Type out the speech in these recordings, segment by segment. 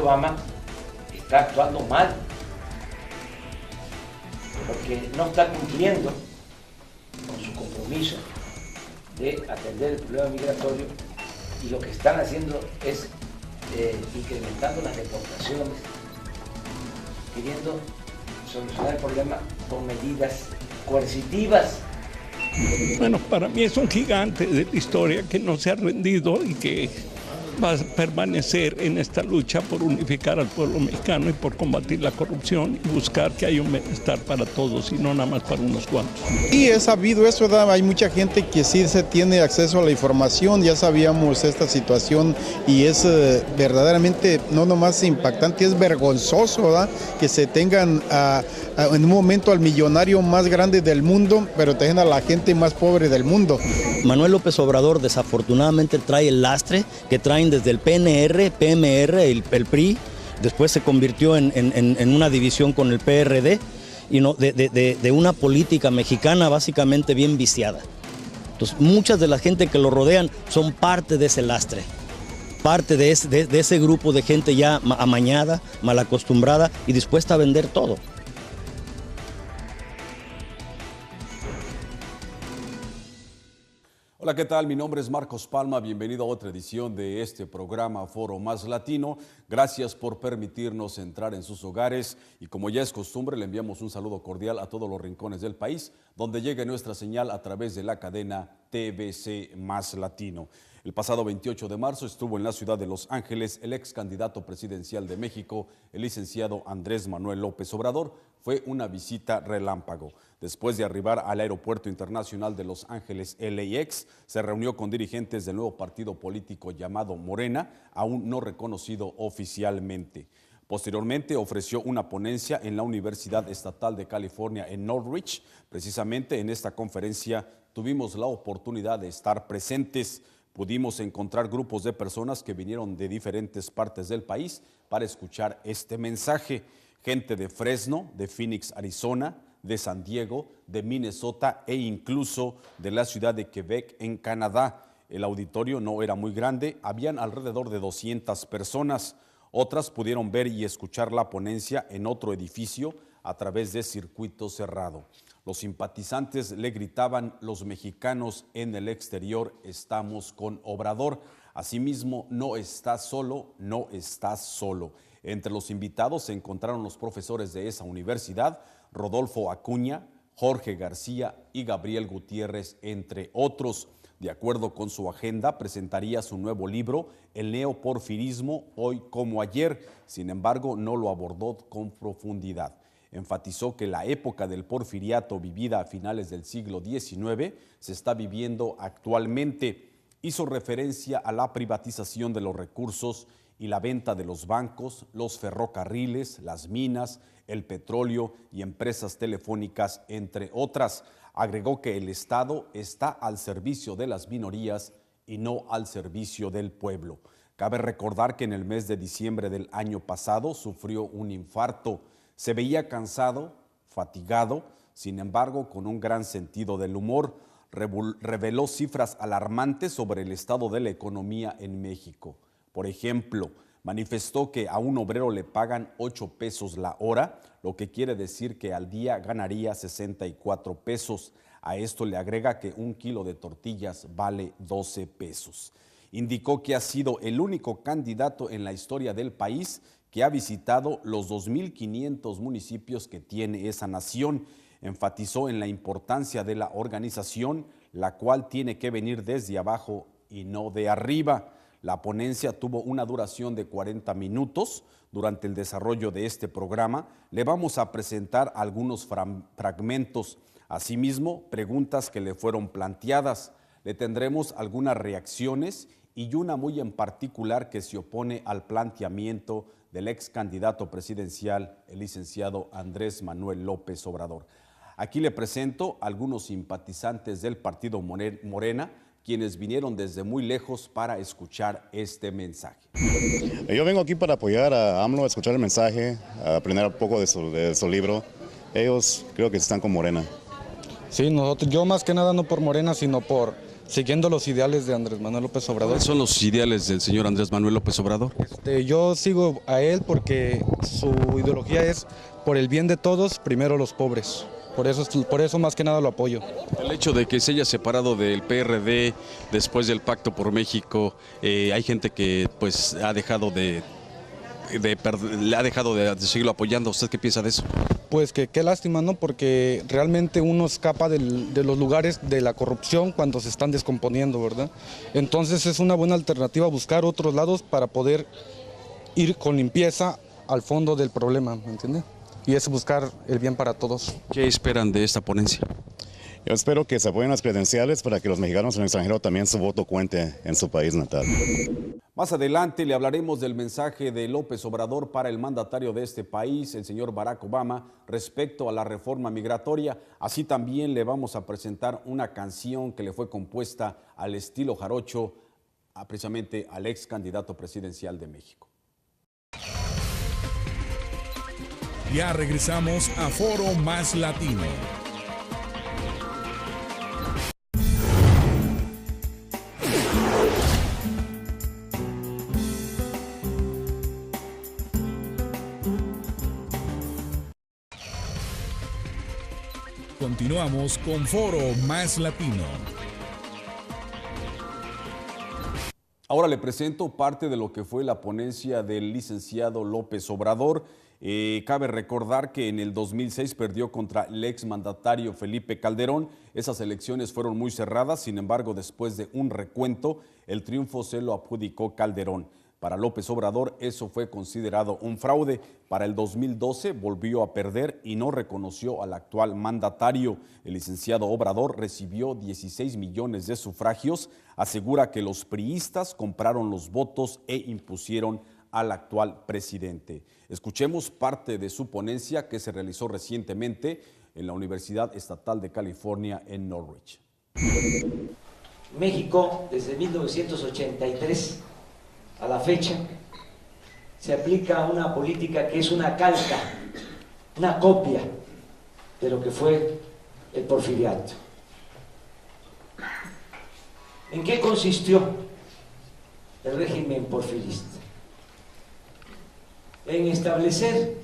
Obama está actuando mal, porque no está cumpliendo con su compromiso de atender el problema migratorio, y lo que están haciendo es incrementando las deportaciones, queriendo solucionar el problema con medidas coercitivas. Bueno, para mí es un gigante de la historia que no se ha rendido y que va a permanecer en esta lucha por unificar al pueblo mexicano y por combatir la corrupción y buscar que haya un bienestar para todos y no nada más para unos cuantos. Y es sabido eso, ¿verdad? Hay mucha gente que sí se tiene acceso a la información, ya sabíamos esta situación y es verdaderamente no nomás impactante, es vergonzoso, ¿verdad? Que se tengan en un momento al millonario más grande del mundo, pero tengan a la gente más pobre del mundo. Manuel López Obrador desafortunadamente trae el lastre que traen desde el PNR, PMR, el PRI, después se convirtió en una división con el PRD, y no, de una política mexicana básicamente bien viciada. Entonces, muchas de la gente que lo rodean son parte de ese lastre, parte de ese grupo de gente ya amañada, mal acostumbrada y dispuesta a vender todo. Hola, ¿qué tal? Mi nombre es Marcos Palma, bienvenido a otra edición de este programa Foro Más Latino. Gracias por permitirnos entrar en sus hogares y como ya es costumbre le enviamos un saludo cordial a todos los rincones del país donde llegue nuestra señal a través de la cadena TVC Más Latino. El pasado 28 de marzo estuvo en la ciudad de Los Ángeles el ex candidato presidencial de México, el licenciado Andrés Manuel López Obrador. Fue una visita relámpago. Después de arribar al Aeropuerto Internacional de Los Ángeles LAX, se reunió con dirigentes del nuevo partido político llamado Morena, aún no reconocido oficialmente. Posteriormente ofreció una ponencia en la Universidad Estatal de California en Northridge. Precisamente en esta conferencia tuvimos la oportunidad de estar presentes. Pudimos encontrar grupos de personas que vinieron de diferentes partes del país para escuchar este mensaje. Gente de Fresno, de Phoenix, Arizona, de San Diego, de Minnesota e incluso de la ciudad de Quebec en Canadá. El auditorio no era muy grande, habían alrededor de 200 personas. Otras pudieron ver y escuchar la ponencia en otro edificio a través de circuito cerrado. Los simpatizantes le gritaban: los mexicanos en el exterior estamos con Obrador. Asimismo, no estás solo, no estás solo. Entre los invitados se encontraron los profesores de esa universidad, Rodolfo Acuña, Jorge García y Gabriel Gutiérrez, entre otros. De acuerdo con su agenda, presentaría su nuevo libro, El neoporfirismo, hoy como ayer. Sin embargo, no lo abordó con profundidad. Enfatizó que la época del porfiriato vivida a finales del siglo XIX se está viviendo actualmente. Hizo referencia a la privatización de los recursos y la venta de los bancos, los ferrocarriles, las minas, el petróleo y empresas telefónicas, entre otras. Agregó que el Estado está al servicio de las minorías y no al servicio del pueblo. Cabe recordar que en el mes de diciembre del año pasado sufrió un infarto. Se veía cansado, fatigado, sin embargo, con un gran sentido del humor. Reveló cifras alarmantes sobre el estado de la economía en México. Por ejemplo, manifestó que a un obrero le pagan 8 pesos la hora, lo que quiere decir que al día ganaría 64 pesos. A esto le agrega que un kilo de tortillas vale 12 pesos. Indicó que ha sido el único candidato en la historia del país que ha visitado los 2.500 municipios que tiene esa nación. Enfatizó en la importancia de la organización, la cual tiene que venir desde abajo y no de arriba. La ponencia tuvo una duración de 40 minutos. Durante el desarrollo de este programa le vamos a presentar algunos fragmentos. Asimismo, preguntas que le fueron planteadas. Le tendremos algunas reacciones y una muy en particular que se opone al planteamiento del ex candidato presidencial, el licenciado Andrés Manuel López Obrador. Aquí le presento algunos simpatizantes del partido Morena, quienes vinieron desde muy lejos para escuchar este mensaje. Yo vengo aquí para apoyar a AMLO, a escuchar el mensaje, a aprender un poco de su libro. Ellos creo que están con Morena. Sí, yo más que nada no por Morena, sino por siguiendo los ideales de Andrés Manuel López Obrador. ¿Cuáles son los ideales del señor Andrés Manuel López Obrador? Yo sigo a él porque su ideología es por el bien de todos, primero los pobres. Por eso más que nada lo apoyo. El hecho de que se haya separado del PRD después del Pacto por México, hay gente que pues ha dejado de seguirlo apoyando. ¿Usted qué piensa de eso? Pues que qué lástima, ¿no? Porque realmente uno escapa de los lugares de la corrupción cuando se están descomponiendo, ¿verdad? Entonces es una buena alternativa buscar otros lados para poder ir con limpieza al fondo del problema, ¿me entiende? Y es buscar el bien para todos. ¿Qué esperan de esta ponencia? Yo espero que se apoyen las credenciales para que los mexicanos en el extranjero también su voto cuente en su país natal. Más adelante le hablaremos del mensaje de López Obrador para el mandatario de este país, el señor Barack Obama, respecto a la reforma migratoria. Así también le vamos a presentar una canción que le fue compuesta al estilo jarocho, precisamente al ex candidato presidencial de México. Ya regresamos a Foro Más Latino. Continuamos con Foro Más Latino. Ahora le presento parte de lo que fue la ponencia del licenciado López Obrador. Cabe recordar que en el 2006 perdió contra el exmandatario Felipe Calderón. Esas elecciones fueron muy cerradas, sin embargo, después de un recuento, el triunfo se lo adjudicó Calderón. Para López Obrador eso fue considerado un fraude. Para el 2012 volvió a perder y no reconoció al actual mandatario. El licenciado Obrador recibió 16 millones de sufragios. Asegura que los priistas compraron los votos e impusieron al actual presidente. Escuchemos parte de su ponencia que se realizó recientemente en la Universidad Estatal de California en Norwich. México, desde 1983 a la fecha, se aplica una política que es una calca, una copia de lo que fue el porfiriato. ¿En qué consistió el régimen porfirista? En establecer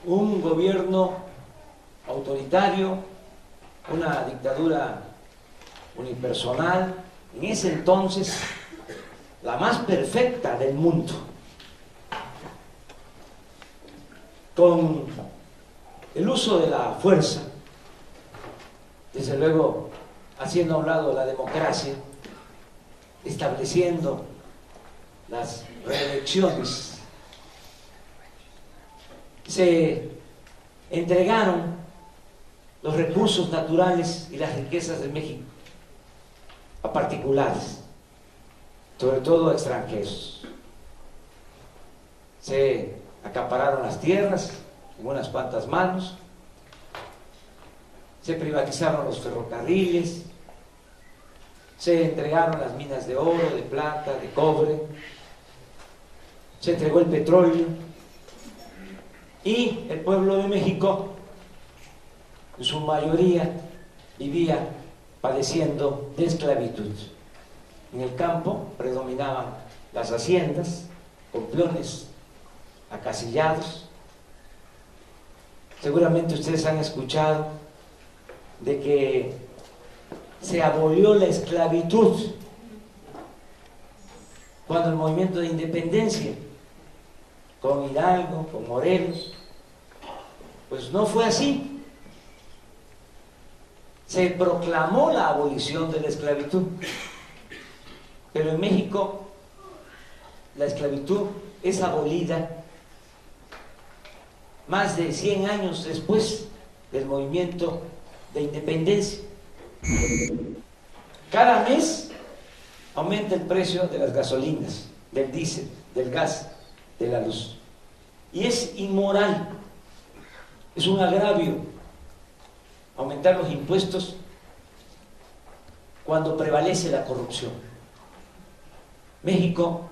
un gobierno autoritario, una dictadura unipersonal, en ese entonces la más perfecta del mundo, con el uso de la fuerza, desde luego haciendo a un lado la democracia, estableciendo las reelecciones. Se entregaron los recursos naturales y las riquezas de México a particulares, sobre todo a extranjeros. Se acapararon las tierras en unas cuantas manos, se privatizaron los ferrocarriles, se entregaron las minas de oro, de plata, de cobre, se entregó el petróleo y el pueblo de México, en su mayoría, vivía padeciendo de esclavitud. En el campo predominaban las haciendas, con peones acasillados. Seguramente ustedes han escuchado de que se abolió la esclavitud cuando el movimiento de independencia, con Hidalgo, con Morelos, pues no fue así. Se proclamó la abolición de la esclavitud, pero en México la esclavitud es abolida más de 100 años después del movimiento de independencia. Cada mes aumenta el precio de las gasolinas, del diésel, del gas, de la luz. Y es inmoral, es un agravio aumentar los impuestos cuando prevalece la corrupción. México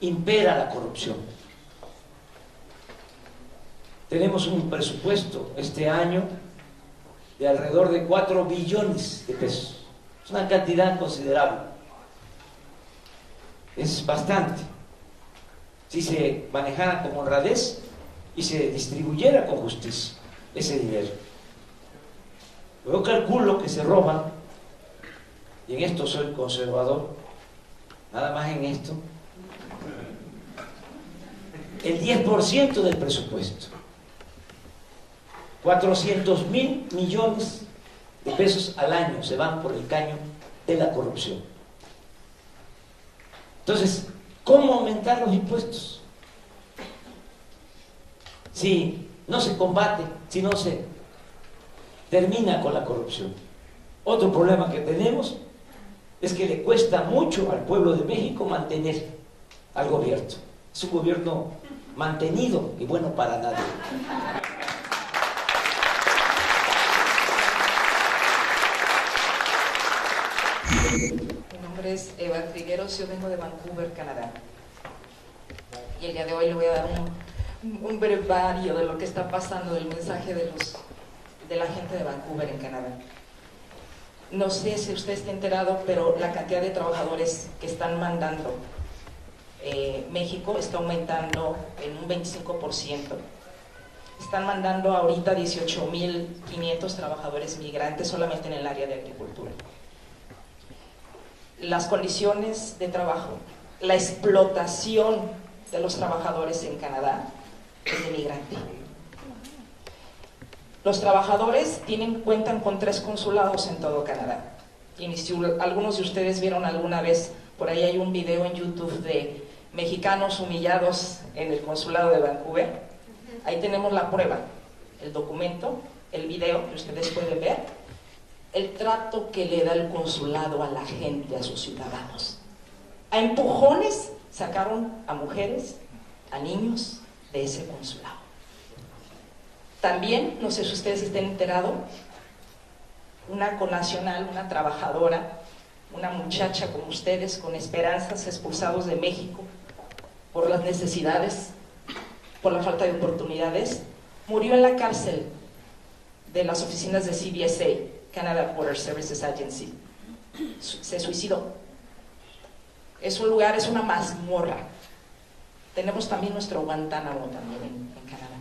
impera la corrupción. Tenemos un presupuesto este año de alrededor de 4 billones de pesos. Es una cantidad considerable. Es bastante. Si se manejara con honradez y se distribuyera con justicia ese dinero. Yo calculo que se roban, y en esto soy conservador, nada más en esto, el 10% del presupuesto. 400.000 millones de pesos al año se van por el caño de la corrupción. Entonces, ¿cómo aumentar los impuestos? Si no se combate, si no se termina con la corrupción. Otro problema que tenemos es que le cuesta mucho al pueblo de México mantener al gobierno. Es un gobierno mantenido y bueno para nadie. Mi nombre es Eva Trigueros, yo vengo de Vancouver, Canadá. Y el día de hoy le voy a dar un brevario de lo que está pasando, del mensaje de la gente de Vancouver en Canadá. No sé si usted está enterado, pero la cantidad de trabajadores que están mandando México está aumentando en un 25%. Están mandando ahorita 18.500 trabajadores migrantes solamente en el área de agricultura. Las condiciones de trabajo, la explotación de los trabajadores en Canadá es de migrante. Los trabajadores cuentan con 3 consulados en todo Canadá. Y si algunos de ustedes vieron alguna vez, por ahí hay un video en YouTube de mexicanos humillados en el consulado de Vancouver. Ahí tenemos la prueba, el documento, el video que ustedes pueden ver, el trato que le da el consulado a la gente, a sus ciudadanos. A empujones sacaron a mujeres, a niños de ese consulado. También, no sé si ustedes estén enterados, una connacional, una trabajadora, una muchacha como ustedes, con esperanzas, expulsados de México por las necesidades, por la falta de oportunidades, murió en la cárcel de las oficinas de CBSA, Canada Border Services Agency. Se suicidó. Es un lugar, es una mazmorra. Tenemos también nuestro Guantánamo también en Canadá.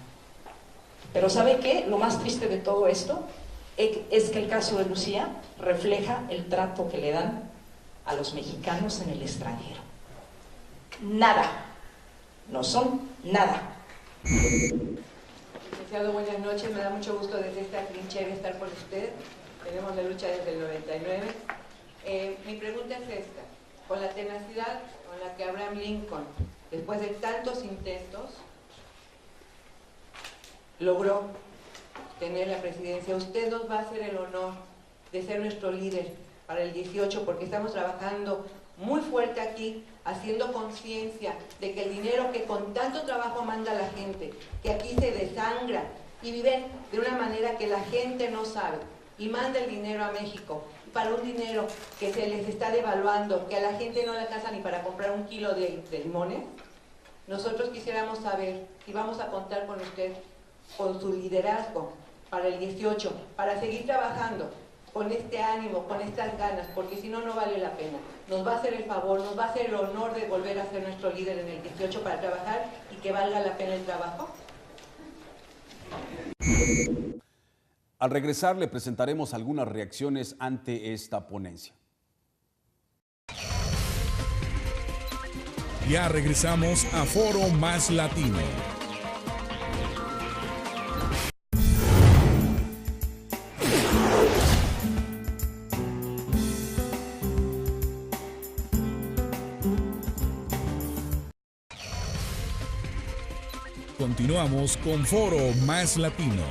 Pero ¿sabe qué? Lo más triste de todo esto es que el caso de Lucía refleja el trato que le dan a los mexicanos en el extranjero. Nada. No son nada. Licenciado, buenas noches. Me da mucho gusto desde esta trinchera estar con usted. Tenemos la lucha desde el 99. Mi pregunta es esta. Con la tenacidad con la que Abraham Lincoln, después de tantos intentos, logró tener la presidencia, usted nos va a hacer el honor de ser nuestro líder para el 18, porque estamos trabajando muy fuerte aquí, haciendo conciencia de que el dinero que con tanto trabajo manda la gente, que aquí se desangra y viven de una manera que la gente no sabe, y manda el dinero a México, para un dinero que se les está devaluando, que a la gente no le alcanza ni para comprar un kilo de limones. Nosotros quisiéramos saber, y vamos a contar con usted, con su liderazgo para el 18, para seguir trabajando con este ánimo, con estas ganas, porque si no, no vale la pena. Nos va a hacer el favor, nos va a hacer el honor de volver a ser nuestro líder en el 18 para trabajar y que valga la pena el trabajo. Al regresar le presentaremos algunas reacciones ante esta ponencia. Ya regresamos a Foro Más Latino. Continuamos con Foro Más Latino.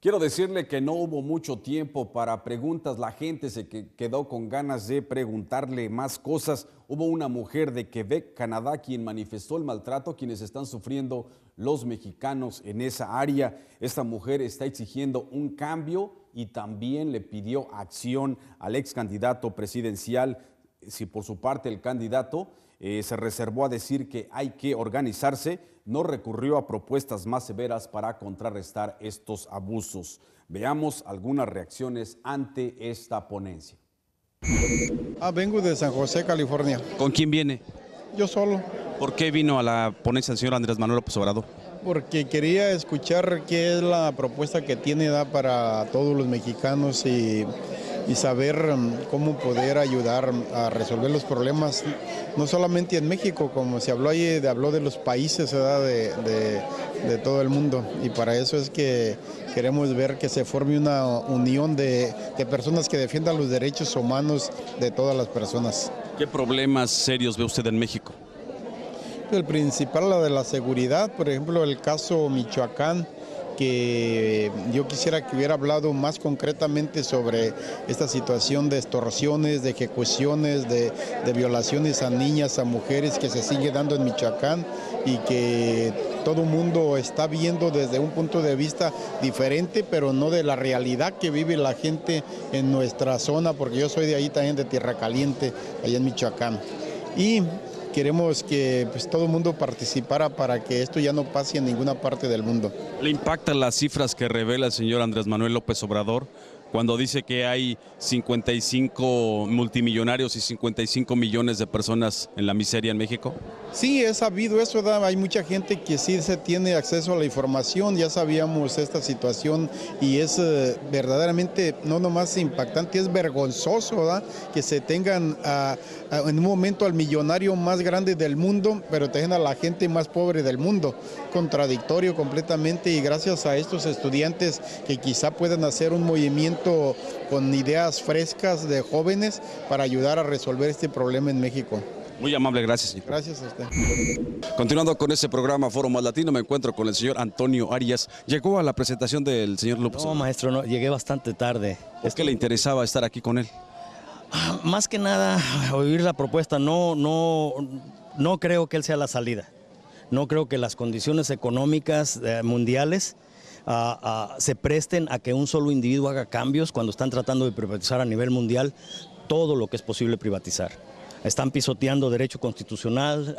Quiero decirle que no hubo mucho tiempo para preguntas, la gente se quedó con ganas de preguntarle más cosas. Hubo una mujer de Quebec, Canadá, quien manifestó el maltrato quienes están sufriendo los mexicanos en esa área. Esta mujer está exigiendo un cambio y también le pidió acción al ex candidato presidencial. Si por su parte el candidato se reservó a decir que hay que organizarse, no recurrió a propuestas más severas para contrarrestar estos abusos. Veamos algunas reacciones ante esta ponencia. Vengo de San José, California. ¿Con quién viene? Yo solo. ¿Por qué vino a la ponencia el señor Andrés Manuel López Obrador? Porque quería escuchar qué es la propuesta que tiene para todos los mexicanos y saber cómo poder ayudar a resolver los problemas, no solamente en México, como se habló ahí, habló de los países, ¿verdad? De todo el mundo. Y para eso es que queremos ver que se forme una unión de personas que defiendan los derechos humanos de todas las personas. ¿Qué problemas serios ve usted en México? El principal, la de la seguridad, por ejemplo, el caso Michoacán, que yo quisiera que hubiera hablado más concretamente sobre esta situación de extorsiones, de ejecuciones, de violaciones a niñas, a mujeres que se sigue dando en Michoacán y que todo el mundo está viendo desde un punto de vista diferente, pero no de la realidad que vive la gente en nuestra zona, porque yo soy de ahí también, de Tierra Caliente, allá en Michoacán. Y queremos que todo el mundo participara para que esto ya no pase en ninguna parte del mundo. ¿Le impactan las cifras que revela el señor Andrés Manuel López Obrador cuando dice que hay 55 multimillonarios y 55 millones de personas en la miseria en México? Sí, he sabido eso, ¿verdad? Hay mucha gente que sí se tiene acceso a la información, ya sabíamos esta situación y es verdaderamente no nomás impactante, es vergonzoso, ¿verdad? Que se tengan en un momento al millonario más grande del mundo, pero tengan a la gente más pobre del mundo. Contradictorio completamente, y gracias a estos estudiantes que quizá puedan hacer un movimiento con ideas frescas de jóvenes para ayudar a resolver este problema en México. Muy amable, gracias, señor. Gracias a usted. Continuando con este programa Foro Más Latino, me encuentro con el señor Antonio Arias. ¿Llegó a la presentación del señor López? No, maestro, no, llegué bastante tarde. ¿Es que le interesaba estar aquí con él? Más que nada, oír la propuesta, no creo que él sea la salida. No creo que las condiciones económicas mundiales se presten a que un solo individuo haga cambios cuando están tratando de privatizar a nivel mundial todo lo que es posible privatizar. Están pisoteando derecho constitucional,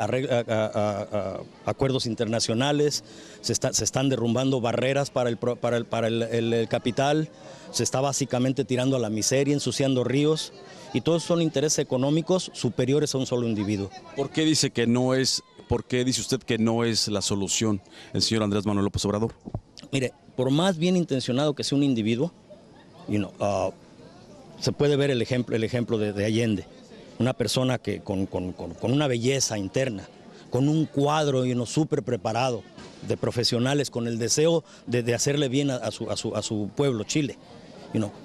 acuerdos internacionales, se están derrumbando barreras para el capital, se está básicamente tirando a la miseria, ensuciando ríos, y todos son intereses económicos superiores a un solo individuo. ¿Por qué dice usted que no es la solución el señor Andrés Manuel López Obrador? Mire, por más bien intencionado que sea un individuo, se puede ver el ejemplo de Allende. Una persona que con una belleza interna, con un cuadro súper preparado de profesionales, con el deseo de hacerle bien a su pueblo, Chile.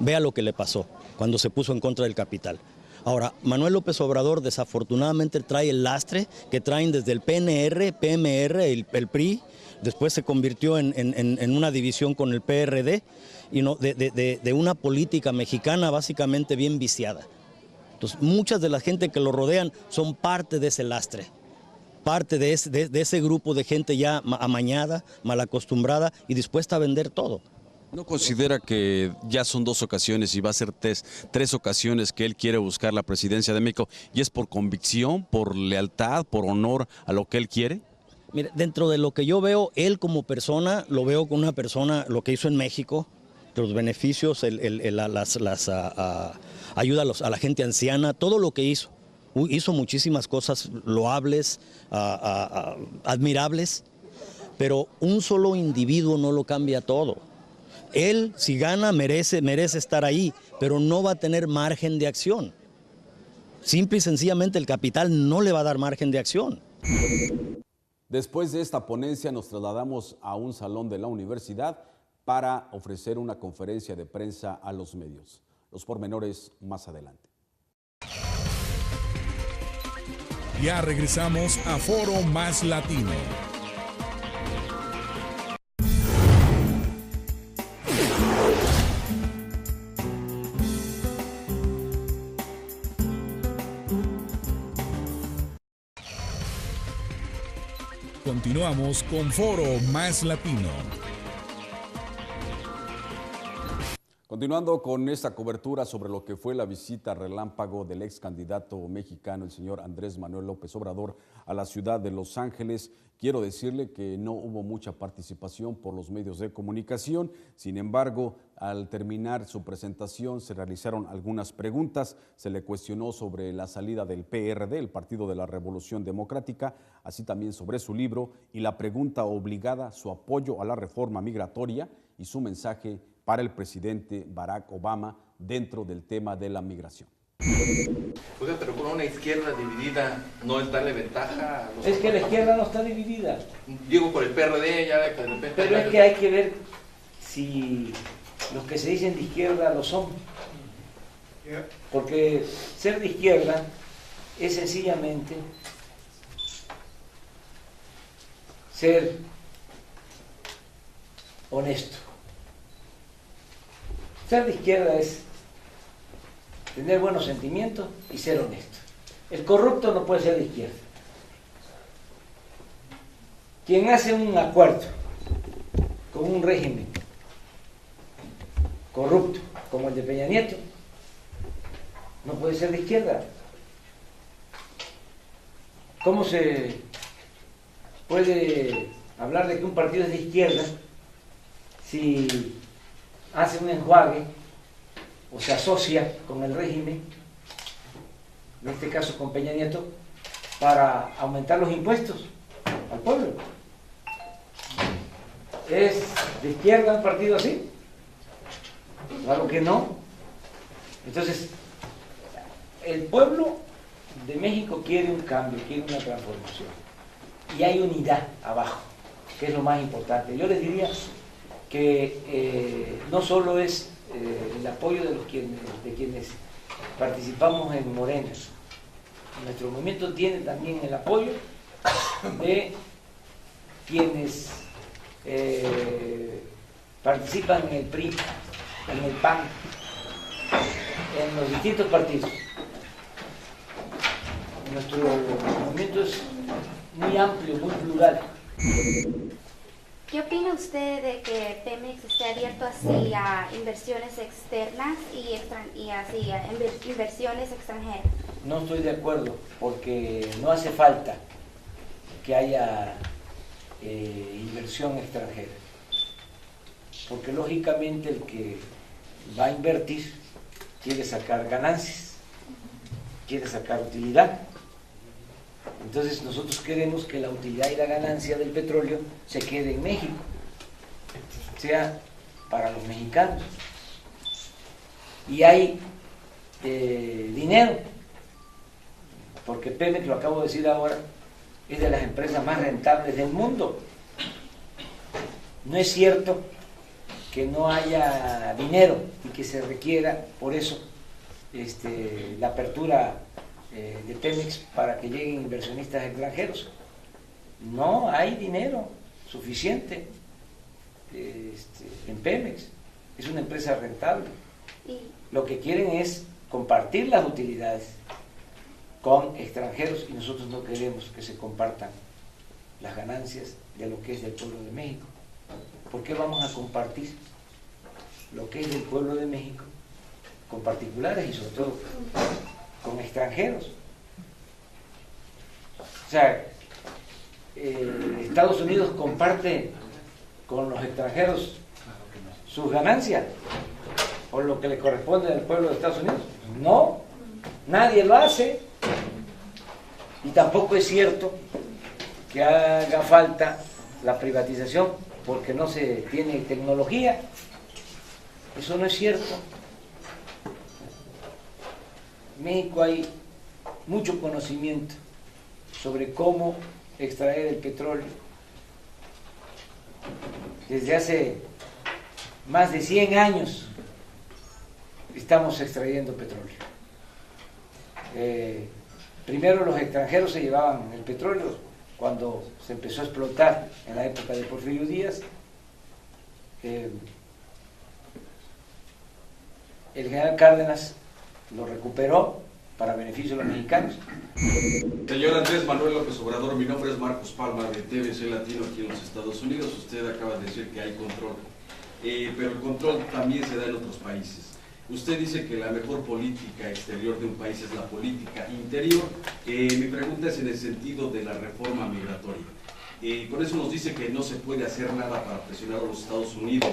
Vea lo que le pasó cuando se puso en contra del capital. Ahora, Manuel López Obrador desafortunadamente trae el lastre que traen desde el PNR, PMR, el PRI, después se convirtió en una división con el PRD, de una política mexicana básicamente bien viciada. Entonces, muchas de la gente que lo rodean son parte de ese lastre, parte de ese grupo de gente ya amañada, mal acostumbrada y dispuesta a vender todo. ¿No considera que ya son 2 ocasiones y va a ser 3 ocasiones que él quiere buscar la presidencia de México y es por convicción, por lealtad, por honor a lo que él quiere? Mire, dentro de lo que yo veo, él como persona, lo veo con una persona, lo que hizo en México, los beneficios, ayuda a la gente anciana, todo lo que hizo. Hizo muchísimas cosas loables, admirables, pero un solo individuo no lo cambia todo. Él, si gana, merece estar ahí, pero no va a tener margen de acción. Simple y sencillamente el capital no le va a dar margen de acción. Después de esta ponencia nos trasladamos a un salón de la universidad para ofrecer una conferencia de prensa a los medios. Los pormenores más adelante. Ya regresamos a Foro Más Latino. Continuamos con Foro Más Latino. Continuando con esta cobertura sobre lo que fue la visita relámpago del ex candidato mexicano, el señor Andrés Manuel López Obrador, a la ciudad de Los Ángeles, quiero decirle que no hubo mucha participación por los medios de comunicación. Sin embargo, al terminar su presentación se realizaron algunas preguntas. Se le cuestionó sobre la salida del PRD, el Partido de la Revolución Democrática, así también sobre su libro y la pregunta obligada, su apoyo a la reforma migratoria y su mensaje para el presidente Barack Obama dentro del tema de la migración. Oiga, pero con una izquierda dividida no es darle ventaja a los... Es que la izquierda no está dividida. Digo, por el PRD ya de repente... Pero es que hay que ver si los que se dicen de izquierda lo son. Porque ser de izquierda es sencillamente ser honesto. Ser de izquierda es tener buenos sentimientos y ser honesto. El corrupto no puede ser de izquierda. Quien hace un acuerdo con un régimen corrupto como el de Peña Nieto no puede ser de izquierda. ¿Cómo se puede hablar de que un partido es de izquierda si hace un enjuague o se asocia con el régimen, en este caso con Peña Nieto, para aumentar los impuestos al pueblo? ¿Es de izquierda un partido así? Claro que no. Entonces, el pueblo de México quiere un cambio, quiere una transformación. Y hay unidad abajo, que es lo más importante. Yo les diría que no solo es el apoyo de quienes participamos en Morena. Nuestro movimiento tiene también el apoyo de quienes participan en el PRI, en el PAN, en los distintos partidos. Nuestro movimiento es muy amplio, muy plural. ¿Qué opina usted de que Pemex esté abierto así a inversiones externas y así a inversiones extranjeras? No estoy de acuerdo, porque no hace falta que haya inversión extranjera, porque lógicamente el que va a invertir quiere sacar ganancias, quiere sacar utilidad. Entonces nosotros queremos que la utilidad y la ganancia del petróleo se quede en México, sea para los mexicanos. Y hay dinero, porque Pemex, lo acabo de decir ahora, es de las empresas más rentables del mundo. No es cierto que no haya dinero y que se requiera por eso la apertura de Pemex para que lleguen inversionistas extranjeros. No hay dinero suficiente en Pemex. Es una empresa rentable. Lo que quieren es compartir las utilidades con extranjeros y nosotros no queremos que se compartan las ganancias de lo que es del pueblo de México. ¿Por qué vamos a compartir lo que es del pueblo de México con particulares y sobre todo con extranjeros? O sea, Estados Unidos comparte con los extranjeros sus ganancias o lo que le corresponde al pueblo de Estados Unidos. No, nadie lo hace. Y tampoco es cierto que haga falta la privatización porque no se tiene tecnología. Eso no es cierto. En México hay mucho conocimiento sobre cómo extraer el petróleo. Desde hace más de 100 años estamos extrayendo petróleo. Primero los extranjeros se llevaban el petróleo cuando se empezó a explotar en la época de Porfirio Díaz. El general Cárdenas lo recuperó para beneficio de los mexicanos. Señor Andrés Manuel López Obrador, mi nombre es Marcos Palma de TVC Latino aquí en los Estados Unidos. Usted acaba de decir que hay control pero el control también se da en otros países. Usted dice que la mejor política exterior de un país es la política interior. Mi pregunta es en el sentido de la reforma migratoria. Con eso nos dice que no se puede hacer nada para presionar a los Estados Unidos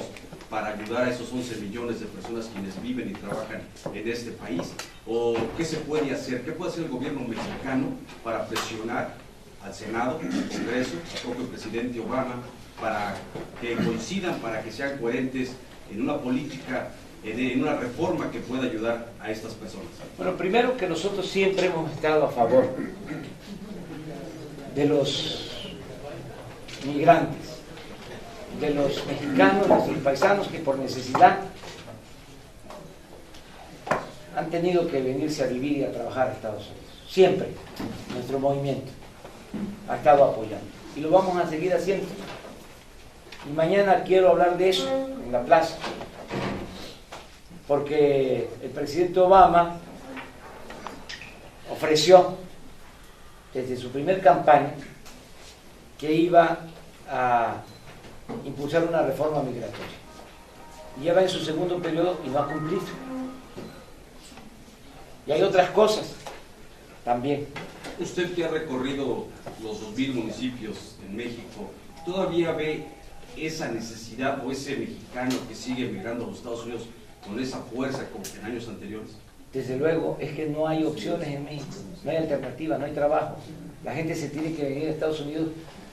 para ayudar a esos 11 millones de personas quienes viven y trabajan en este país. ¿O qué se puede hacer? ¿Qué puede hacer el gobierno mexicano para presionar al Senado, al Congreso, al propio presidente Obama, para que coincidan, para que sean coherentes en una política, en una reforma que pueda ayudar a estas personas? Bueno, primero que nosotros siempre hemos estado a favor de los migrantes, de los mexicanos, de los paisanos que por necesidad han tenido que venirse a vivir y a trabajar a Estados Unidos. Siempre nuestro movimiento ha estado apoyando y lo vamos a seguir haciendo. Y mañana quiero hablar de eso en la plaza, porque el presidente Obama ofreció desde su primer campaña que iba a impulsar una reforma migratoria. Y ya va en su segundo periodo y no ha cumplido. Y hay otras cosas también. Usted que ha recorrido los 2000 municipios en México, ¿todavía ve esa necesidad o ese mexicano que sigue emigrando a los Estados Unidos con esa fuerza como en años anteriores? Desde luego, es que no hay opciones en México, no hay alternativa, no hay trabajo. La gente se tiene que venir a Estados Unidos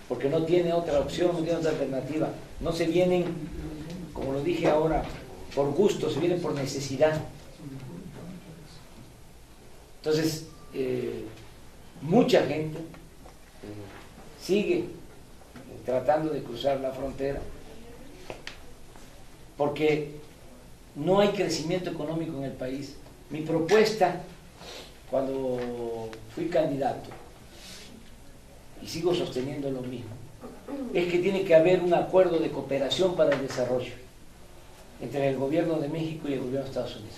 porque no tiene otra opción, no tiene otra alternativa. No se vienen, como lo dije ahora, por gusto, se vienen por necesidad. Entonces, mucha gente sigue tratando de cruzar la frontera porque no hay crecimiento económico en el país. Mi propuesta, cuando fui candidato, y sigo sosteniendo lo mismo, es que tiene que haber un acuerdo de cooperación para el desarrollo entre el gobierno de México y el gobierno de Estados Unidos.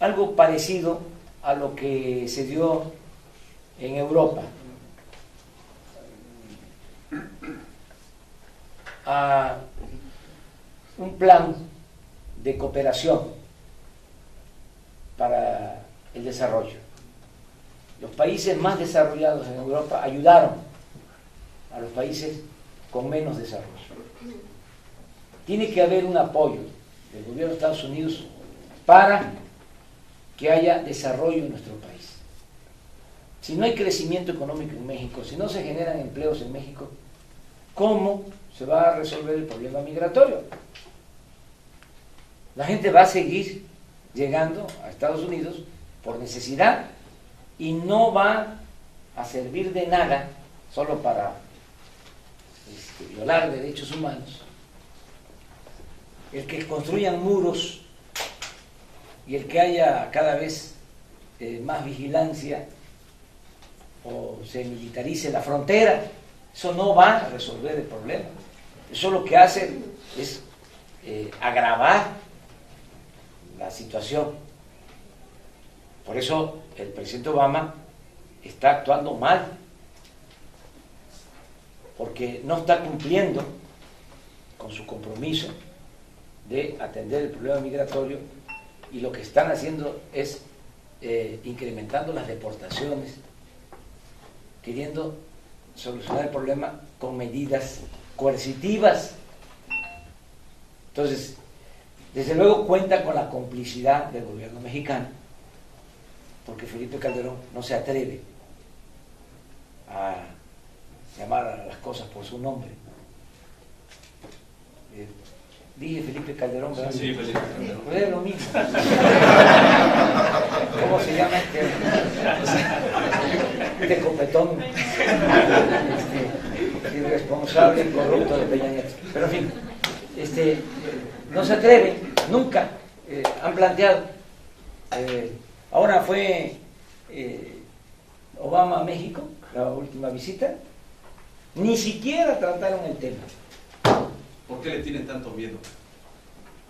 Algo parecido a lo que se dio en Europa, a un plan de cooperación para el desarrollo. Los países más desarrollados en Europa ayudaron a los países con menos desarrollo. Tiene que haber un apoyo del gobierno de Estados Unidos para que haya desarrollo en nuestro país. Si no hay crecimiento económico en México, si no se generan empleos en México, ¿cómo se va a resolver el problema migratorio? La gente va a seguir llegando a Estados Unidos por necesidad y no va a servir de nada solo para violar derechos humanos el que construyan muros y el que haya cada vez más vigilancia o se militarice la frontera. Eso no va a resolver el problema. Eso lo que hace es agravar la situación. Por eso el presidente Obama está actuando mal, porque no está cumpliendo con su compromiso de atender el problema migratorio, y lo que están haciendo es incrementando las deportaciones, queriendo solucionar el problema con medidas coercitivas. Entonces, desde luego cuenta con la complicidad del gobierno mexicano, porque Felipe Calderón no se atreve a llamar a las cosas por su nombre. Dije Felipe Calderón, ¿verdad? Sí, Felipe Calderón. Pues es lo mismo. ¿Cómo se llama este copetón irresponsable y corrupto de Peña Nieto? Pero en fin, no se atreven, nunca han planteado. Ahora fue Obama a México, la última visita, ni siquiera trataron el tema. ¿Por qué le tienen tanto miedo?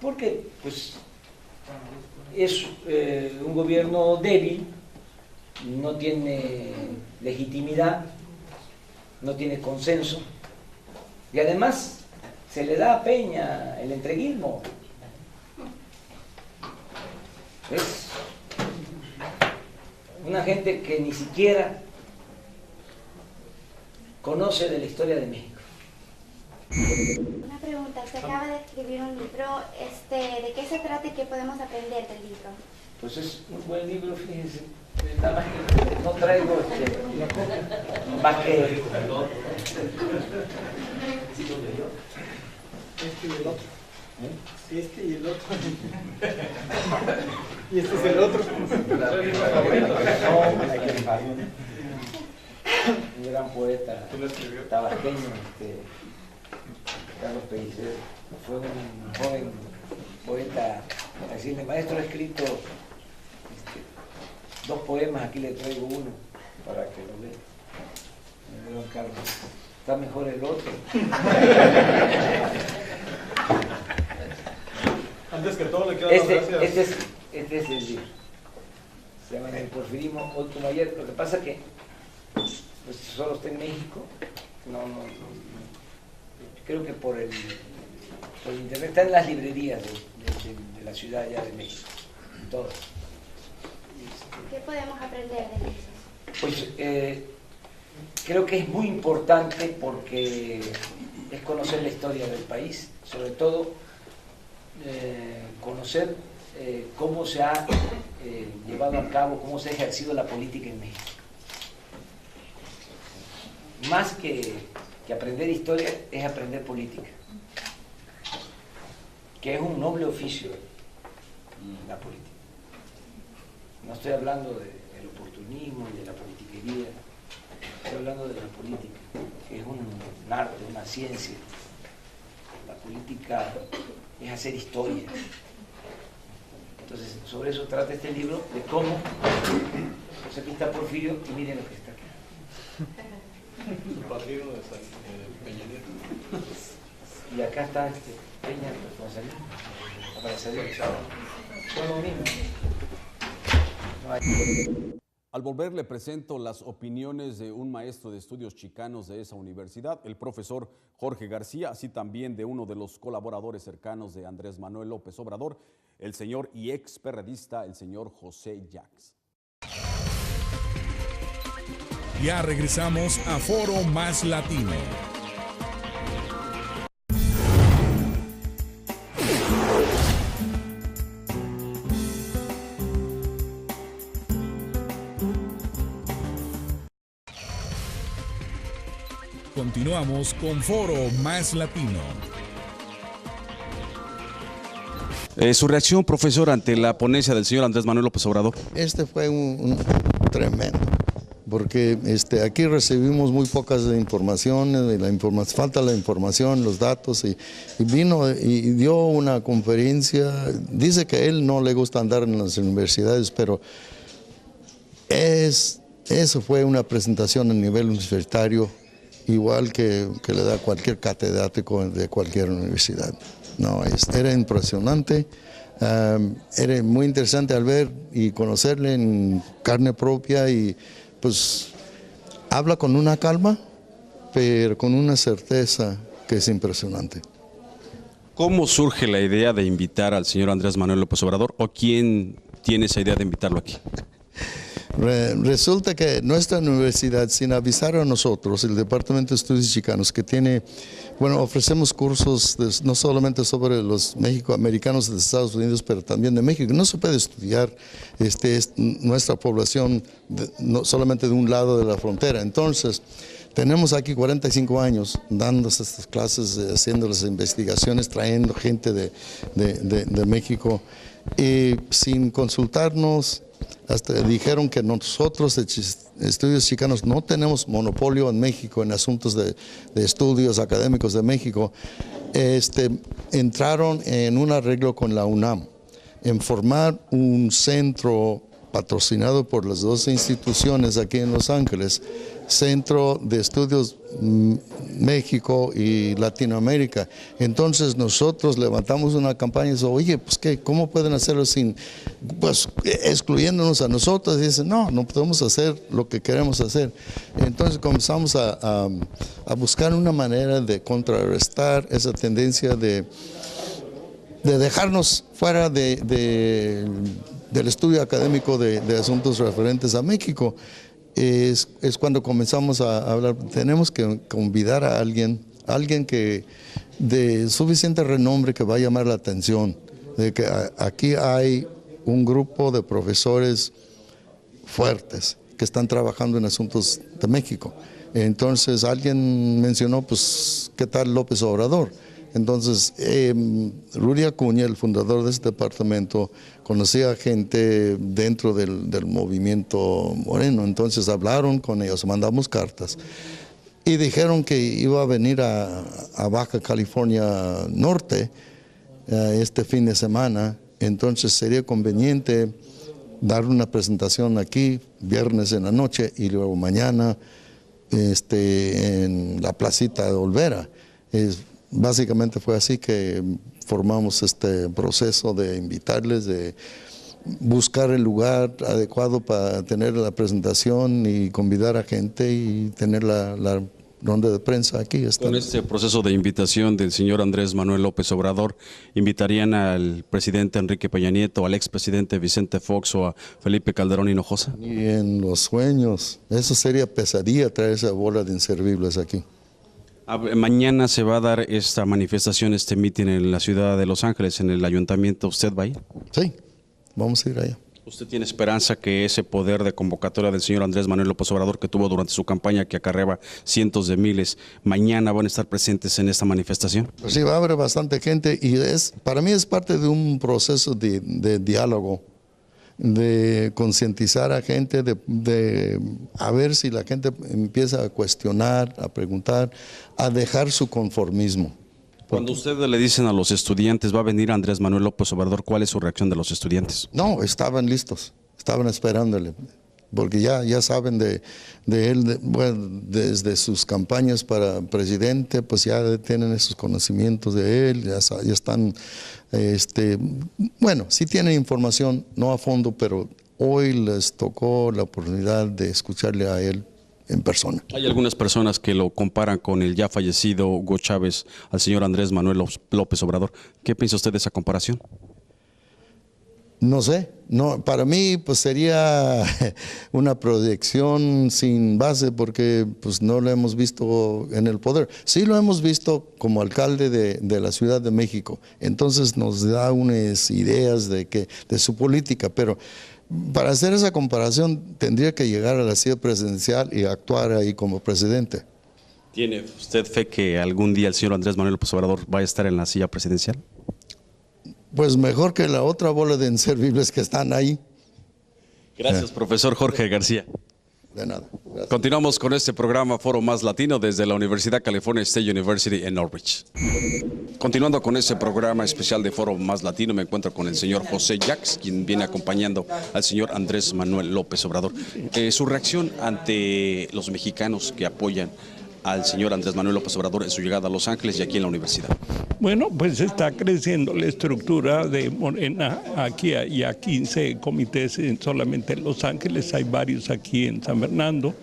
Porque pues es un gobierno débil, no tiene legitimidad, no tiene consenso, y además se le da a Peña el entreguismo. Es una gente que ni siquiera conoce de la historia de México. Una pregunta, se acaba de escribir un libro, ¿de qué se trata y qué podemos aprender del libro? Pues es un buen libro, fíjense. Nada más que no traigo más que Este y el otro. Este y el otro. Y este es el otro. Un gran poeta tabasqueño, Carlos Pellicer, fue un joven poeta. A decirle, maestro, he escrito 2 poemas, aquí le traigo uno para que lo vea. Me dijo, Carlos, está mejor el otro. Antes que todo le quiero dar gracias. Este es el libro. Se llama El porfirismo hoy como ayer. Lo que pasa que pues, solo está en México. No. Creo que por internet está en las librerías de la ciudad ya de México. Todas. ¿Qué podemos aprender de eso? Pues creo que es muy importante porque es conocer la historia del país, sobre todo conocer cómo se ha llevado a cabo, cómo se ha ejercido la política en México. Más que aprender historia es aprender política, que es un noble oficio la política. No estoy hablando del oportunismo y de la politiquería, estoy hablando de la política, que es un arte, una ciencia. La política es hacer historia. Entonces, sobre eso trata este libro, de cómo, pues aquí está Porfirio y miren lo que está aquí. El padrino de Peña Nieto. Y acá está Peña, para salir. Son lo mismo. Al volver le presento las opiniones de un maestro de estudios chicanos de esa universidad, el profesor Jorge García, así también de uno de los colaboradores cercanos de Andrés Manuel López Obrador, el señor y ex perredista, el señor José Jacks. Ya regresamos a Foro Más Latino. Continuamos con Foro Más Latino. Su reacción, profesor, ante la ponencia del señor Andrés Manuel López Obrador. Fue un tremendo, porque aquí recibimos muy pocas informaciones, falta la información, los datos, y vino y dio una conferencia. Dice que a él no le gusta andar en las universidades, pero eso fue una presentación a nivel universitario, igual que le da cualquier catedrático de cualquier universidad. No, era impresionante, era muy interesante al ver y conocerle en carne propia, y pues habla con una calma, pero con una certeza que es impresionante. ¿Cómo surge la idea de invitar al señor Andrés Manuel López Obrador, o quién tiene esa idea de invitarlo aquí? Resulta que nuestra universidad, sin avisar a nosotros, el Departamento de Estudios Chicanos, que tiene, ofrecemos cursos no solamente sobre los mexicoamericanos de Estados Unidos, pero también de México. No se puede estudiar nuestra población no solamente de un lado de la frontera. Entonces, tenemos aquí 45 años dando estas clases, haciendo las investigaciones, trayendo gente de México, y sin consultarnos. Hasta dijeron que nosotros, Estudios Chicanos, no tenemos monopolio en México en asuntos de estudios académicos de México. Entraron en un arreglo con la UNAM en formar un centro patrocinado por las dos instituciones aquí en Los Ángeles, Centro de Estudios México y Latinoamérica. Entonces nosotros levantamos una campaña y dice, oye, pues ¿qué? ¿Cómo pueden hacerlo sin, pues, excluyéndonos a nosotros? Y dicen, no podemos hacer lo que queremos hacer. Entonces comenzamos a buscar una manera de contrarrestar esa tendencia de dejarnos fuera del estudio académico de asuntos referentes a México. Es cuando comenzamos a hablar, tenemos que convidar a alguien que de suficiente renombre que va a llamar la atención, de que aquí hay un grupo de profesores fuertes que están trabajando en asuntos de México. Entonces alguien mencionó, pues, ¿qué tal López Obrador? Entonces, Rudy Acuña, el fundador de este departamento, conocía gente dentro del movimiento moreno. Entonces hablaron con ellos, mandamos cartas y dijeron que iba a venir a Baja California Norte este fin de semana. Entonces sería conveniente dar una presentación aquí, viernes en la noche, y luego mañana en la placita de Olvera. Básicamente fue así que formamos este proceso de invitarles, de buscar el lugar adecuado para tener la presentación y convidar a gente y tener la ronda de prensa aquí. Con este proceso de invitación del señor Andrés Manuel López Obrador, ¿invitarían al presidente Enrique Peña Nieto, al expresidente Vicente Fox o a Felipe Calderón Hinojosa? Y en los sueños, eso sería pesadilla traer esa bola de inservibles aquí. Mañana se va a dar esta manifestación, este mitin en la ciudad de Los Ángeles, en el ayuntamiento. ¿Usted va a ir? Sí, vamos a ir allá. ¿Usted tiene esperanza que ese poder de convocatoria del señor Andrés Manuel López Obrador que tuvo durante su campaña, que acarreaba cientos de miles, mañana van a estar presentes en esta manifestación? Pues sí, va a haber bastante gente y para mí es parte de un proceso de diálogo, de concientizar a gente, de a ver si la gente empieza a cuestionar, a preguntar, a dejar su conformismo. Cuando ustedes le dicen a los estudiantes, va a venir Andrés Manuel López Obrador, ¿cuál es su reacción de los estudiantes? No, estaban listos, estaban esperándole, porque ya saben de él, bueno, desde sus campañas para presidente, pues ya tienen esos conocimientos de él, ya están, bueno, sí tienen información, no a fondo, pero hoy les tocó la oportunidad de escucharle a él en persona. Hay algunas personas que lo comparan con el ya fallecido Hugo Chávez, al señor Andrés Manuel López Obrador. ¿Qué piensa usted de esa comparación? No sé, no, para mí pues sería una proyección sin base porque pues no lo hemos visto en el poder. Sí lo hemos visto como alcalde de la Ciudad de México, entonces nos da unas ideas de su política, pero para hacer esa comparación tendría que llegar a la silla presidencial y actuar ahí como presidente. ¿Tiene usted fe que algún día el señor Andrés Manuel López Obrador vaya a estar en la silla presidencial? Pues mejor que la otra bola de inservibles que están ahí. Gracias, profesor Jorge García. De nada. Gracias. Continuamos con este programa Foro Más Latino desde la Universidad California State University en Norwich. Continuando con este programa especial de Foro Más Latino, me encuentro con el señor José Jacques, quien viene acompañando al señor Andrés Manuel López Obrador. Su reacción ante los mexicanos que apoyan al señor Andrés Manuel López Obrador en su llegada a Los Ángeles y aquí en la universidad. Bueno, pues está creciendo la estructura de Morena. Aquí hay 15 comités solamente en Los Ángeles, hay varios aquí en San Fernando,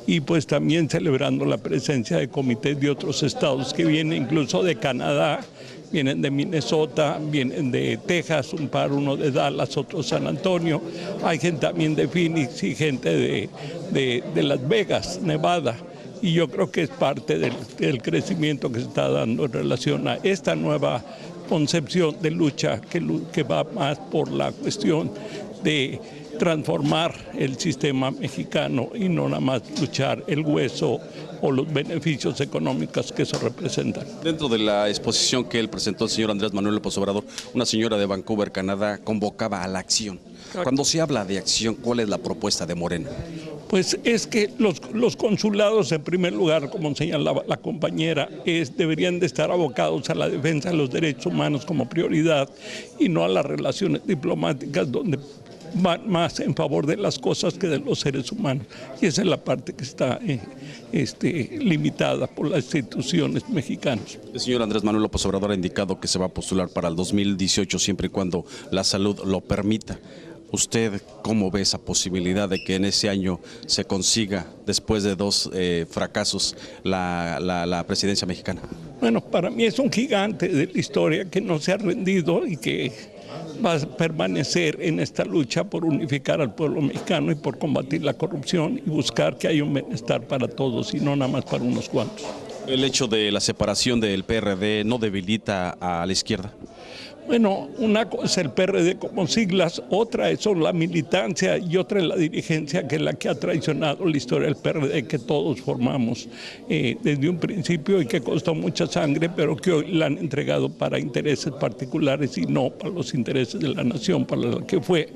y pues también celebrando la presencia de comités de otros estados que vienen, incluso de Canadá, vienen de Minnesota, vienen de Texas, un par, uno de Dallas, otro San Antonio, hay gente también de Phoenix y gente de Las Vegas, Nevada. Y yo creo que es parte del crecimiento que se está dando en relación a esta nueva concepción de lucha que va más por la cuestión de transformar el sistema mexicano y no nada más luchar el hueso o los beneficios económicos que eso representa. Dentro de la exposición que él presentó el señor Andrés Manuel López Obrador, una señora de Vancouver, Canadá, convocaba a la acción. Cuando se habla de acción, ¿cuál es la propuesta de Morena? Pues es que los consulados, en primer lugar, como señalaba la compañera, deberían de estar abocados a la defensa de los derechos humanos como prioridad y no a las relaciones diplomáticas donde van más en favor de las cosas que de los seres humanos. Y esa es la parte que está limitada por las instituciones mexicanas. El señor Andrés Manuel López Obrador ha indicado que se va a postular para el 2018 siempre y cuando la salud lo permita. ¿Usted cómo ve esa posibilidad de que en ese año se consiga, después de 2 fracasos, la presidencia mexicana? Bueno, para mí es un gigante de la historia que no se ha rendido y que va a permanecer en esta lucha por unificar al pueblo mexicano y por combatir la corrupción y buscar que haya un bienestar para todos y no nada más para unos cuantos. ¿El hecho de la separación del PRD no debilita a la izquierda? Bueno, una cosa es el PRD como siglas, otra es la militancia y otra es la dirigencia, que es la que ha traicionado la historia del PRD que todos formamos desde un principio y que costó mucha sangre, pero que hoy la han entregado para intereses particulares y no para los intereses de la nación, para lo que fue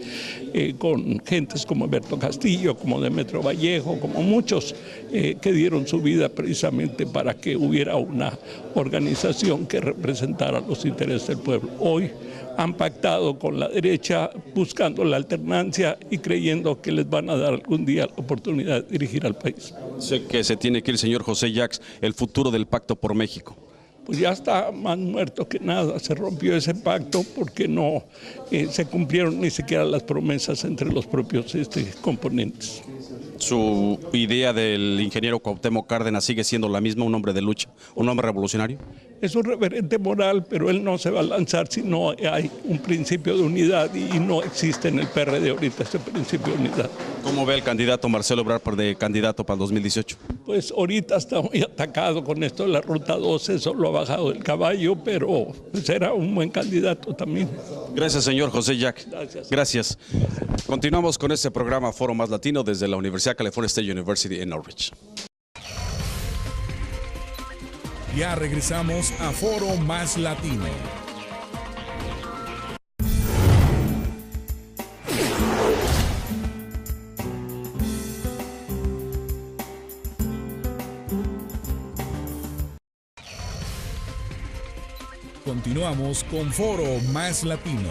con gentes como Alberto Castillo, como Demetrio Vallejo, como muchos que dieron su vida precisamente para que hubiera una organización que representara los intereses del pueblo. Hoy han pactado con la derecha buscando la alternancia y creyendo que les van a dar algún día la oportunidad de dirigir al país. Sé que se tiene que ir, señor José Yaks, el futuro del Pacto por México. Pues ya está más muerto que nada, se rompió ese pacto porque no se cumplieron ni siquiera las promesas entre los propios componentes. ¿Su idea del ingeniero Cuauhtémoc Cárdenas sigue siendo la misma, un hombre de lucha, un hombre revolucionario? Es un referente moral, pero él no se va a lanzar si no hay un principio de unidad y no existe en el PRD ahorita ese principio de unidad. ¿Cómo ve el candidato Marcelo Ebrard de candidato para el 2018? Pues ahorita está muy atacado con esto de la Ruta 12, eso lo ha bajado del caballo, pero será un buen candidato también. Gracias, señor José Yaks. Gracias. Gracias. Continuamos con este programa Foro Más Latino desde la Universidad California State University en Norwich. Ya regresamos a Foro Más Latino. Continuamos con Foro Más Latino.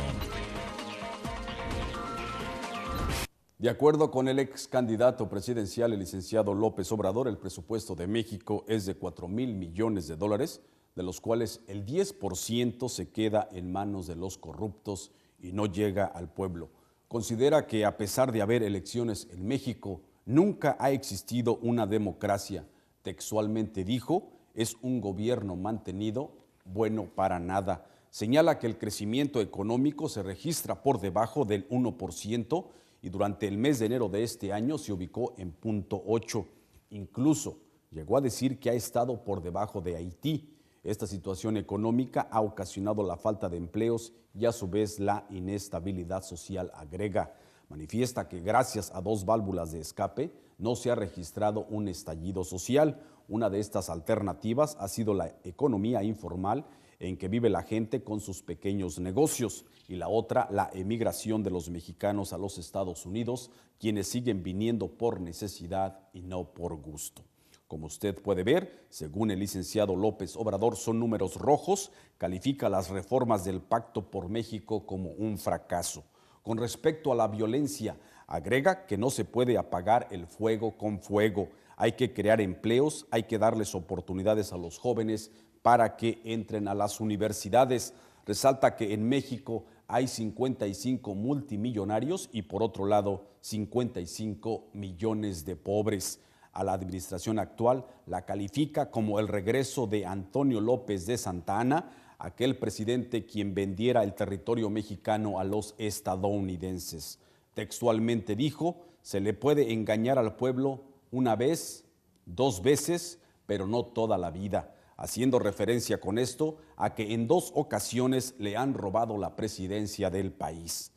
De acuerdo con el ex candidato presidencial, el licenciado López Obrador, el presupuesto de México es de $4,000 millones, de los cuales el 10% se queda en manos de los corruptos y no llega al pueblo. Considera que a pesar de haber elecciones en México, nunca ha existido una democracia. Textualmente dijo, es un gobierno mantenido, bueno para nada. Señala que el crecimiento económico se registra por debajo del 1%, y durante el mes de enero de este año se ubicó en 0.8. Incluso llegó a decir que ha estado por debajo de Haití. Esta situación económica ha ocasionado la falta de empleos y a su vez la inestabilidad social, agrega. Manifiesta que gracias a 2 válvulas de escape no se ha registrado un estallido social. Una de estas alternativas ha sido la economía informal, en que vive la gente con sus pequeños negocios, y la otra, la emigración de los mexicanos a los Estados Unidos, quienes siguen viniendo por necesidad y no por gusto. Como usted puede ver, según el licenciado López Obrador, son números rojos. Califica las reformas del Pacto por México como un fracaso. Con respecto a la violencia, agrega que no se puede apagar el fuego con fuego. Hay que crear empleos, hay que darles oportunidades a los jóvenes para que entren a las universidades. Resalta que en México hay 55 multimillonarios y por otro lado 55 millones de pobres. A la administración actual la califica como el regreso de Antonio López de Santa Anna, aquel presidente quien vendiera el territorio mexicano a los estadounidenses. Textualmente dijo, se le puede engañar al pueblo una vez, 2 veces, pero no toda la vida, haciendo referencia con esto a que en 2 ocasiones le han robado la presidencia del país.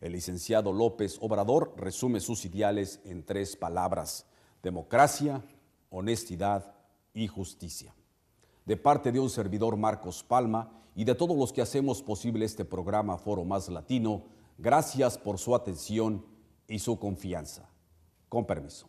El licenciado López Obrador resume sus ideales en 3 palabras: democracia, honestidad y justicia. De parte de un servidor, Marcos Palma, y de todos los que hacemos posible este programa Foro Más Latino, gracias por su atención y su confianza. Con permiso.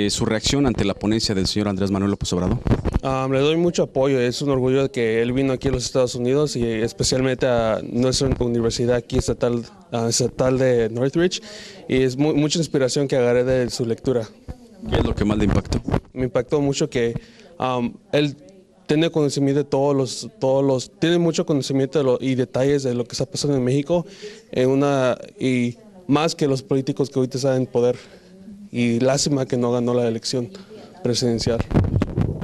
¿Su reacción ante la ponencia del señor Andrés Manuel López Obrador? Le doy mucho apoyo, es un orgullo de que él vino aquí a los Estados Unidos y especialmente a nuestra universidad aquí estatal de Northridge, y es mucha inspiración que agarré de su lectura. ¿Qué es lo que más le impactó? Me impactó mucho que él tiene conocimiento de tiene mucho conocimiento y detalles de lo que está pasando en México, y más que los políticos que ahorita están en poder, y lástima que no ganó la elección presidencial.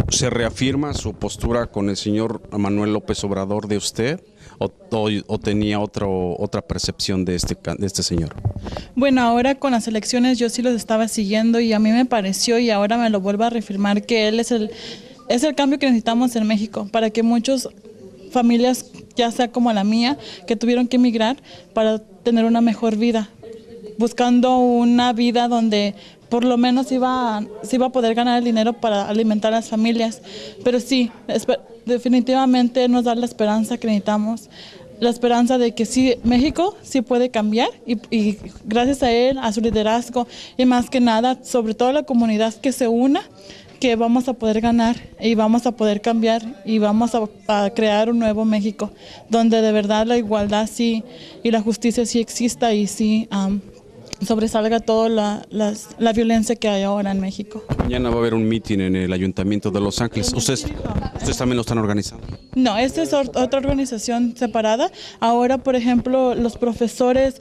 ¿Se reafirma su postura con el señor Manuel López Obrador de usted o tenía otra percepción de este señor? Bueno, ahora con las elecciones yo sí los estaba siguiendo y a mí me pareció, y ahora me lo vuelvo a reafirmar, que él es el cambio que necesitamos en México para que muchas familias, ya sea como la mía, que tuvieron que emigrar para tener una mejor vida, buscando una vida donde por lo menos se iba a poder ganar el dinero para alimentar a las familias. Pero sí, definitivamente nos da la esperanza que necesitamos, la esperanza de que sí, México sí puede cambiar y gracias a él, a su liderazgo y más que nada, sobre todo la comunidad que se una, que vamos a poder ganar y vamos a poder cambiar y vamos a crear un nuevo México, donde de verdad la igualdad sí y la justicia sí exista y sí sobresalga toda la violencia que hay ahora en México. Mañana va a haber un meeting en el Ayuntamiento de Los Ángeles. ¿Ustedes también lo están organizando? No, esta es otra organización separada. Ahora, por ejemplo, los profesores,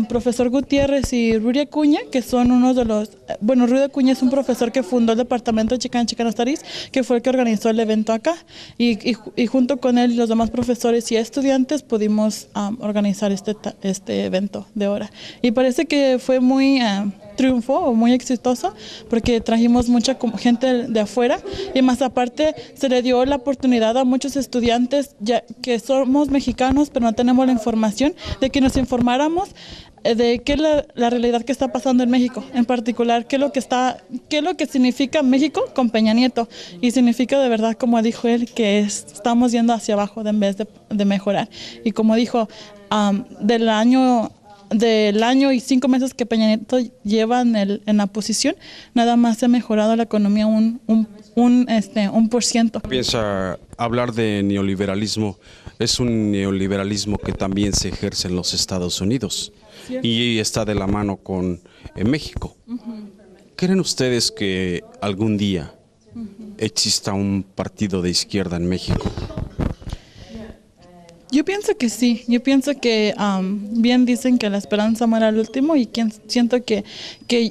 profesor Gutiérrez y Rudy Acuña, que son unos de los... Bueno, Rudy Acuña es un profesor que fundó el departamento de Chicano Studies, que fue el que organizó el evento acá. Y junto con él y los demás profesores y estudiantes pudimos organizar este evento de hora. Y parece que fue muy triunfo o muy exitoso porque trajimos mucha gente de afuera y más aparte se le dio la oportunidad a muchos estudiantes ya que somos mexicanos pero no tenemos la información, de que nos informáramos de qué es la realidad que está pasando en México, en particular qué es lo que significa México con Peña Nieto, y significa de verdad, como dijo él, que estamos yendo hacia abajo en vez de mejorar. Y como dijo, del año y 5 meses que Peña Nieto lleva en la posición, nada más se ha mejorado la economía un %. Piensa hablar de neoliberalismo, es un neoliberalismo que también se ejerce en los Estados Unidos y está de la mano con México. ¿Creen ustedes que algún día exista un partido de izquierda en México? Yo pienso que sí, yo pienso que bien dicen que la esperanza muere al último y siento que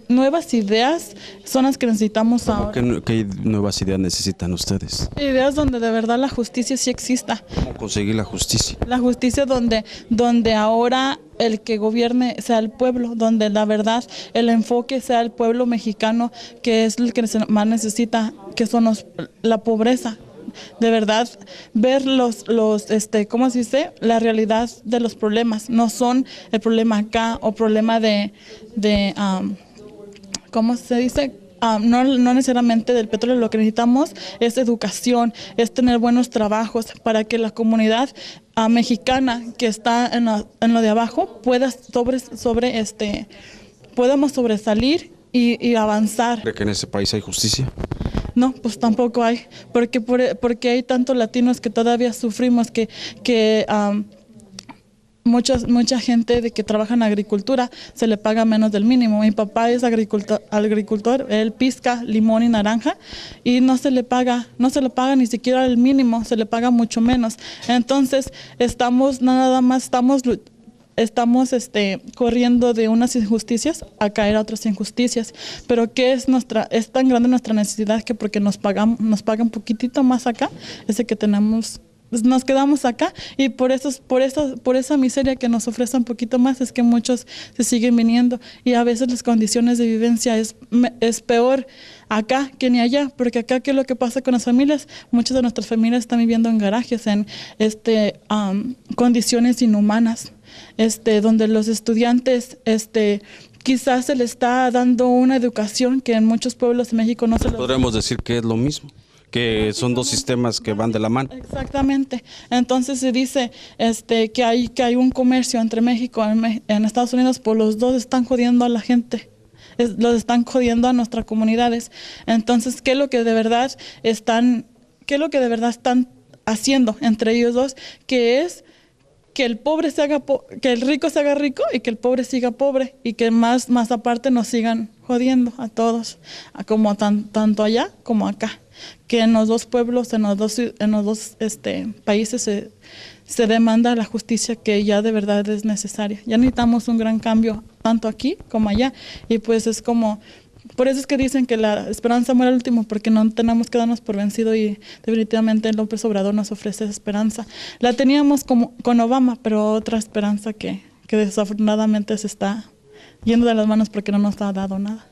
nuevas ideas son las que necesitamos ahora. ¿Qué nuevas ideas necesitan ustedes? Ideas donde de verdad la justicia sí exista. ¿Cómo conseguir la justicia? La justicia donde ahora el que gobierne sea el pueblo, donde la verdad el enfoque sea el pueblo mexicano, que es el que más necesita, que son la pobreza. De verdad, ver ¿cómo se dice? La realidad de los problemas. No son el problema acá o problema ¿cómo se dice? No necesariamente del petróleo. Lo que necesitamos es educación, es tener buenos trabajos para que la comunidad mexicana que está en lo de abajo pueda podamos sobresalir y avanzar. ¿Cree que en ese país hay justicia? No, pues tampoco hay, porque hay tantos latinos que todavía sufrimos, que mucha gente de que trabaja en agricultura se le paga menos del mínimo. Mi papá es agricultor, él pisca limón y naranja y no se le paga ni siquiera el mínimo, se le paga mucho menos. Entonces estamos corriendo de unas injusticias a caer a otras injusticias, pero que es tan grande nuestra necesidad que porque nos pagan un poquitito más acá, que tenemos, nos quedamos acá y por esa miseria que nos ofrece un poquito más es que muchos se siguen viniendo y a veces las condiciones de vivencia es peor acá que ni allá, porque acá ¿qué es lo que pasa con las familias? Muchas de nuestras familias están viviendo en garajes, en condiciones inhumanas. Donde los estudiantes quizás se les está dando una educación que en muchos pueblos de México no se les... Podríamos decir que es lo mismo, que son dos sistemas que van de la mano. Exactamente. Entonces se dice que hay un comercio entre México en Estados Unidos, pues los dos están jodiendo a la gente. los están jodiendo a nuestras comunidades. Entonces, ¿qué es lo que de verdad están haciendo entre ellos dos? Que es que el pobre que el rico se haga rico y que el pobre siga pobre, y que más aparte nos sigan jodiendo a todos, como tanto allá como acá, que en los dos pueblos, en los dos países se demanda la justicia, que ya de verdad es necesaria. Ya necesitamos un gran cambio tanto aquí como allá, y pues es como, por eso es que dicen que la esperanza muere al último, porque no tenemos que darnos por vencido, y definitivamente López Obrador nos ofrece esa esperanza. La teníamos con Obama, pero otra esperanza que desafortunadamente se está yendo de las manos porque no nos ha dado nada.